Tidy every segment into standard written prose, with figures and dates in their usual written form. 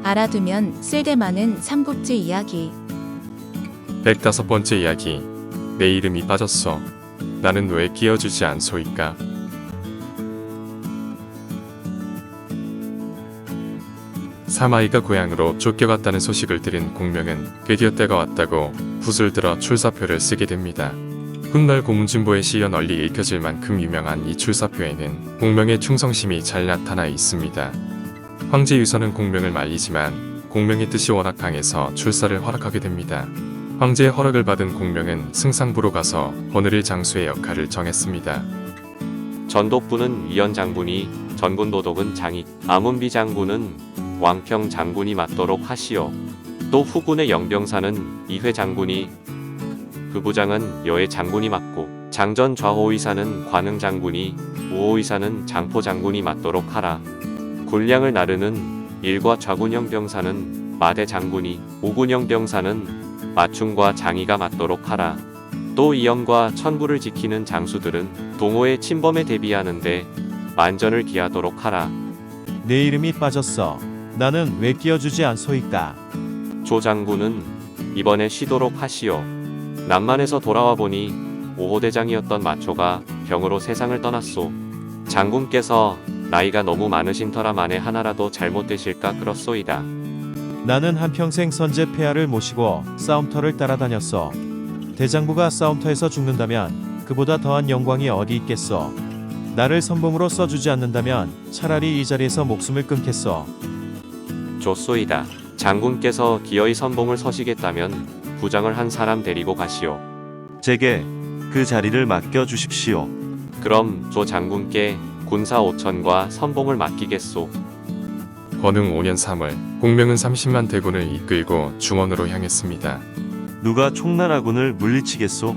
알아두면 쓸데많은 삼국지 이야기. 105번째 이야기. 내 이름이 빠졌어. 나는 왜 끼어주지 않소이까. 사마이가 고향으로 쫓겨갔다는 소식을 들은 공명은 드디어 때가 왔다고 붓을 들어 출사표를 쓰게 됩니다. 훗날 고문진보에 실려 널리 읽혀질 만큼 유명한 이 출사표에는 공명의 충성심이 잘 나타나 있습니다. 황제 유서는 공명을 말리지만 공명의 뜻이 워낙 강해서 출사를 허락하게 됩니다. 황제의 허락을 받은 공명은 승상부로 가서 버느릴 장수의 역할을 정했습니다. 전독부는 위원 장군이, 전군도독은 장익, 아문비 장군은 왕평 장군이 맡도록 하시오. 또 후군의 영병사는 이회 장군이, 그 부장은 여의 장군이 맡고, 장전 좌호의사는 관흥 장군이, 우호의사는 장포 장군이 맡도록 하라. 군량을 나르는 일과 좌군영 병사는 마대 장군이, 오군영 병사는 마충과 장의가 맡도록 하라. 또 이영과 천부를 지키는 장수들은 동호의 침범에 대비하는데 만전을 기하도록 하라. 내 이름이 빠졌어. 나는 왜 끼어주지 않소이까. 조 장군은 이번에 쉬도록 하시오. 남만에서 돌아와 보니 오호대장이었던 마초가 병으로 세상을 떠났소. 장군께서 나이가 너무 많으신 터라 만에 하나라도 잘못되실까 그렇소이다. 나는 한평생 선제 폐하를 모시고 싸움터를 따라다녔어. 대장부가 싸움터에서 죽는다면 그보다 더한 영광이 어디 있겠어. 나를 선봉으로 써주지 않는다면 차라리 이 자리에서 목숨을 끊겠어. 좋소이다. 장군께서 기어이 선봉을 서시겠다면 부장을 한 사람 데리고 가시오. 제게 그 자리를 맡겨주십시오. 그럼 조 장군께 군사 5천과 선봉을 맡기겠소. 권흥 5년 3월 공명은 30만 대군을 이끌고 중원으로 향했습니다. 누가 총나라군을 물리치겠소?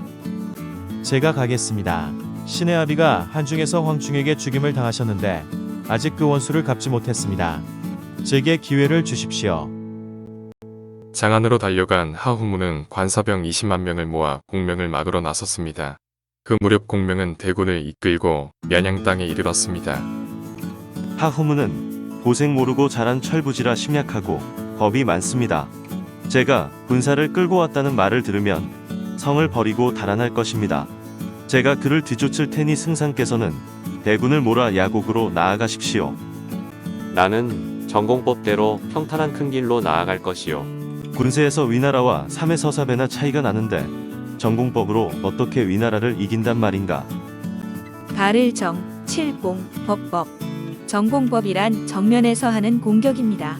제가 가겠습니다. 신의 아비가 한중에서 황중에게 죽임을 당하셨는데 아직 그 원수를 갚지 못했습니다. 제게 기회를 주십시오. 장안으로 달려간 하후무는 관사병 20만 명을 모아 공명을 막으러 나섰습니다. 그 무렵 공명은 대군을 이끌고 면양 땅에 이르렀습니다. 하후무는 고생 모르고 자란 철부지라 심약하고 겁이 많습니다. 제가 군사를 끌고 왔다는 말을 들으면 성을 버리고 달아날 것입니다. 제가 그를 뒤쫓을 테니 승상께서는 대군을 몰아 야곡으로 나아가십시오. 나는 전공법대로 평탄한 큰 길로 나아갈 것이오. 군세에서 위나라와 삼의 서사배나 차이가 나는데 전공법으로 어떻게 위나라를 이긴단 말인가. 발을정, 칠공, 법법. 전공법이란 정면에서 하는 공격입니다.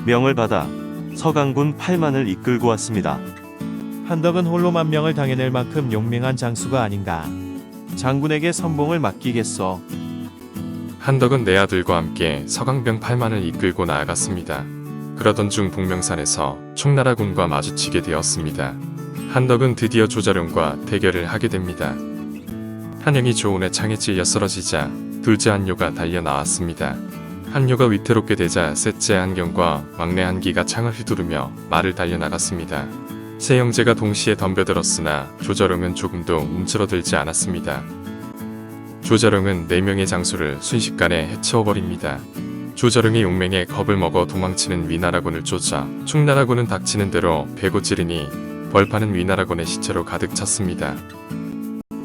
명을 받아 서강군 8만을 이끌고 왔습니다. 한덕은 홀로 만명을 당해낼 만큼 용맹한 장수가 아닌가. 장군에게 선봉을 맡기겠소. 한덕은 내 아들과 함께 서강병 8만을 이끌고 나아갔습니다. 그러던 중 복명산에서 총나라군과 마주치게 되었습니다. 한덕은 드디어 조자룡과 대결을 하게 됩니다. 한영이 조운의 창에 찔려 쓰러지자 둘째 한요가 달려 나왔습니다. 한요가 위태롭게 되자 셋째 한경과 막내 한기가 창을 휘두르며 말을 달려나갔습니다. 세 형제가 동시에 덤벼들었으나 조자룡은 조금도 움츠러들지 않았습니다. 조자룡은 4명의 장수를 순식간에 해치워버립니다. 조자룡의 용맹에 겁을 먹어 도망치는 위나라군을 쫓아 충나라군은 닥치는 대로 베고 찌르니 벌판은 위나라군의 시체로 가득 찼습니다.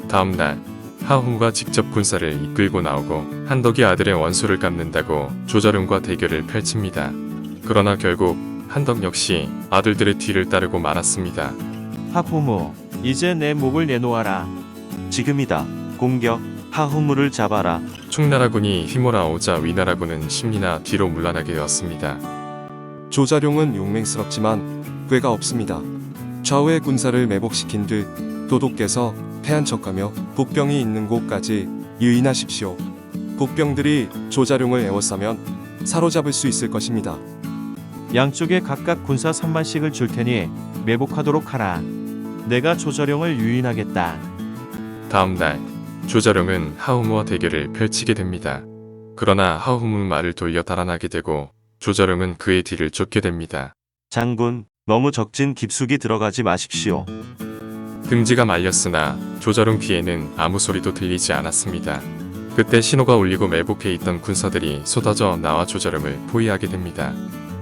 다음날 하후무가 직접 군사를 이끌고 나오고 한덕이 아들의 원수를 갚는다고 조자룡과 대결을 펼칩니다. 그러나 결국 한덕 역시 아들들의 뒤를 따르고 말았습니다. 하후무, 이제 내 목을 내놓아라. 지금이다. 공격. 하후무를 잡아라. 충나라군이 휘몰아오자 위나라군은 심리나 뒤로 물러나게 되었습니다. 조자룡은 용맹스럽지만 꾀가 없습니다. 좌우의 군사를 매복시킨 뒤 도독께서 패한 척하며 복병이 있는 곳까지 유인하십시오. 복병들이 조자룡을 에워싸면 사로잡을 수 있을 것입니다. 양쪽에 각각 군사 3만씩을 줄 테니 매복하도록 하라. 내가 조자룡을 유인하겠다. 다음날 조자룡은 하후무와 대결을 펼치게 됩니다. 그러나 하후무는 말을 돌려 달아나게 되고 조자룡은 그의 뒤를 쫓게 됩니다. 장군, 너무 적진 깊숙이 들어가지 마십시오. 등지가 말렸으나 조자룡 귀에는 아무 소리도 들리지 않았습니다. 그때 신호가 울리고 매복해 있던 군사들이 쏟아져 나와 조자룡을 포위하게 됩니다.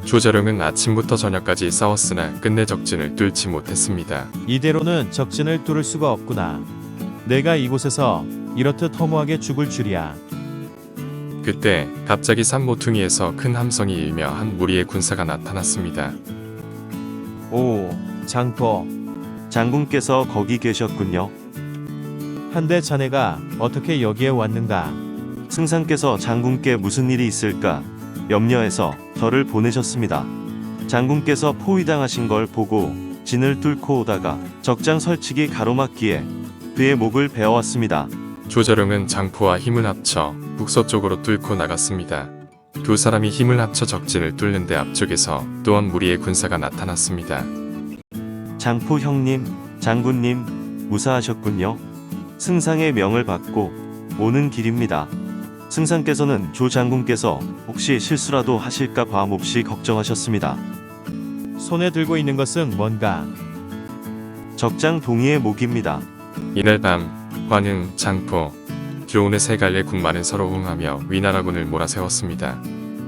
조자룡은 아침부터 저녁까지 싸웠으나 끝내 적진을 뚫지 못했습니다. 이대로는 적진을 뚫을 수가 없구나. 내가 이곳에서 이렇듯 허무하게 죽을 줄이야. 그때 갑자기 산 모퉁이에서 큰 함성이 일며 한 무리의 군사가 나타났습니다. 오, 장포. 장군께서 거기 계셨군요. 한데 자네가 어떻게 여기에 왔는가? 승상께서 장군께 무슨 일이 있을까 염려해서 저를 보내셨습니다. 장군께서 포위당하신 걸 보고 진을 뚫고 오다가 적장 설치기 가로막기에 그의 목을 베어왔습니다. 조자룡은 장포와 힘을 합쳐 북서쪽으로 뚫고 나갔습니다. 두 사람이 힘을 합쳐 적진을 뚫는데 앞쪽에서 또한 무리의 군사가 나타났습니다. 장포 형님, 장군님 무사하셨군요. 승상의 명을 받고 오는 길입니다. 승상께서는 조 장군께서 혹시 실수라도 하실까 봐 몹시 걱정하셨습니다. 손에 들고 있는 것은 뭔가? 적장 동이의 목입니다. 이날 밤 관흥, 장포, 교훈의 세 갈래 군마는 서로 호응하며 위나라군을 몰아세웠습니다.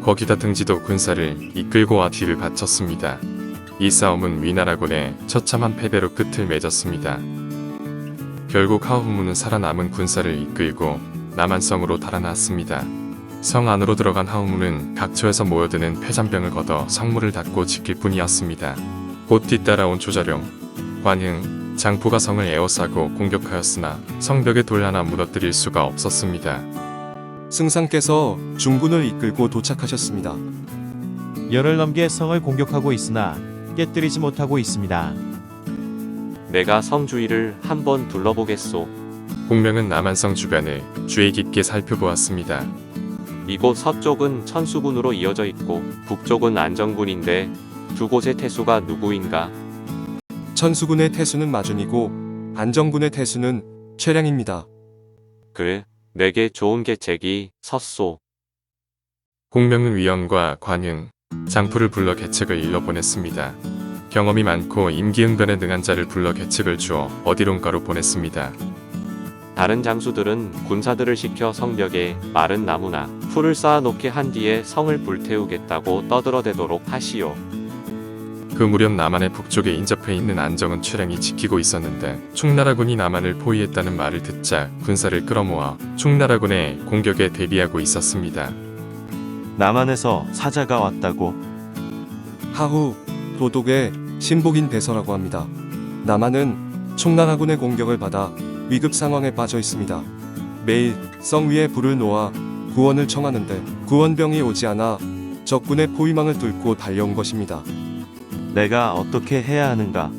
거기다 등지도 군사를 이끌고 와 뒤를 바쳤습니다. 이 싸움은 위나라군의 처참한 패배로 끝을 맺었습니다. 결국 하우무는 살아남은 군사를 이끌고 남한성으로 달아났습니다. 성 안으로 들어간 하우무는 각처에서 모여드는 패잔병을 걷어 성문을 닫고 지킬 뿐이었습니다. 곧 뒤따라온 조자룡, 관흥, 장포가 성을 에워싸고 공격하였으나 성벽에 돌 하나 무너뜨릴 수가 없었습니다. 승상께서 중군을 이끌고 도착하셨습니다. 열흘 넘게 성을 공격하고 있으나 깨뜨리지 못하고 있습니다. 내가 성 주위를 한번 둘러보겠소. 공명은 남한성 주변을 주의 깊게 살펴보았습니다. 이곳 서쪽은 천수군으로 이어져 있고 북쪽은 안정군인데 두 곳의 태수가 누구인가? 천수군의 태수는 마준이고 안정군의 태수는 최량입니다. 그래, 내게 좋은 계책이 섰소. 공명은 위원과 관흥, 장포를 불러 계책을 일러보냈습니다. 경험이 많고 임기응변에 능한 자를 불러 계책을 주어 어디론가로 보냈습니다. 다른 장수들은 군사들을 시켜 성벽에 마른 나무나 풀을 쌓아놓게 한 뒤에 성을 불태우겠다고 떠들어대도록 하시오. 그 무렵 남한의 북쪽에 인접해 있는 안정은 최량이 지키고 있었는데 충나라군이 남한을 포위했다는 말을 듣자 군사를 끌어모아 충나라군의 공격에 대비하고 있었습니다. 남한에서 사자가 왔다고. 하후 도독의 신복인 배서라고 합니다. 남한은 총나라군의 공격을 받아 위급 상황에 빠져 있습니다. 매일 성 위에 불을 놓아 구원을 청하는데 구원병이 오지 않아 적군의 포위망을 뚫고 달려온 것입니다. 내가 어떻게 해야 하는가?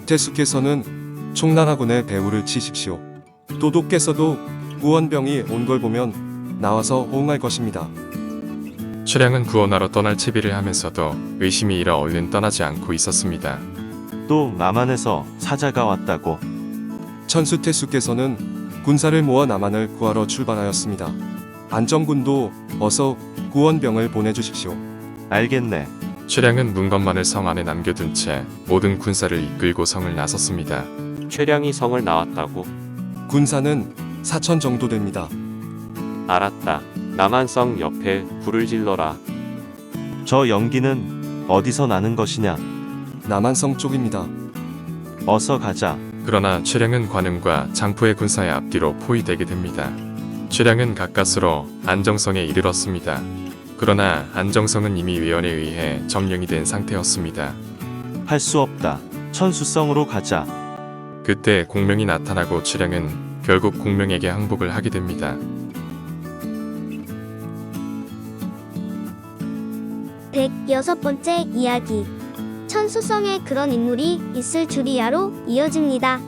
태수께서는 총나라군의 배후를 치십시오. 도독께서도 구원병이 온 걸 보면 나와서 호응할 것입니다. 최량은 구원하러 떠날 채비를 하면서도 의심이 일어 얼른 떠나지 않고 있었습니다. 또 남한에서 사자가 왔다고. 천수태수께서는 군사를 모아 남한을 구하러 출발하였습니다. 안정군도 어서 구원병을 보내주십시오. 알겠네. 최량은 문건만을 성 안에 남겨둔 채 모든 군사를 이끌고 성을 나섰습니다. 최량이 성을 나왔다고? 군사는 4천 정도 됩니다. 알았다. 남한성 옆에 불을 질러라. 저 연기는 어디서 나는 것이냐? 남한성 쪽입니다. 어서 가자. 그러나 최량은 관흥과 장포의 군사의 앞뒤로 포위되게 됩니다. 최량은 가까스로 안정성에 이르렀습니다. 그러나 안정성은 이미 외연에 의해 점령이 된 상태였습니다. 할 수 없다. 천수성으로 가자. 그때 공명이 나타나고 최량은 결국 공명에게 항복을 하게 됩니다. 106번째 이야기. 천수성에 그런 인물이 있을 줄이야로 이어집니다.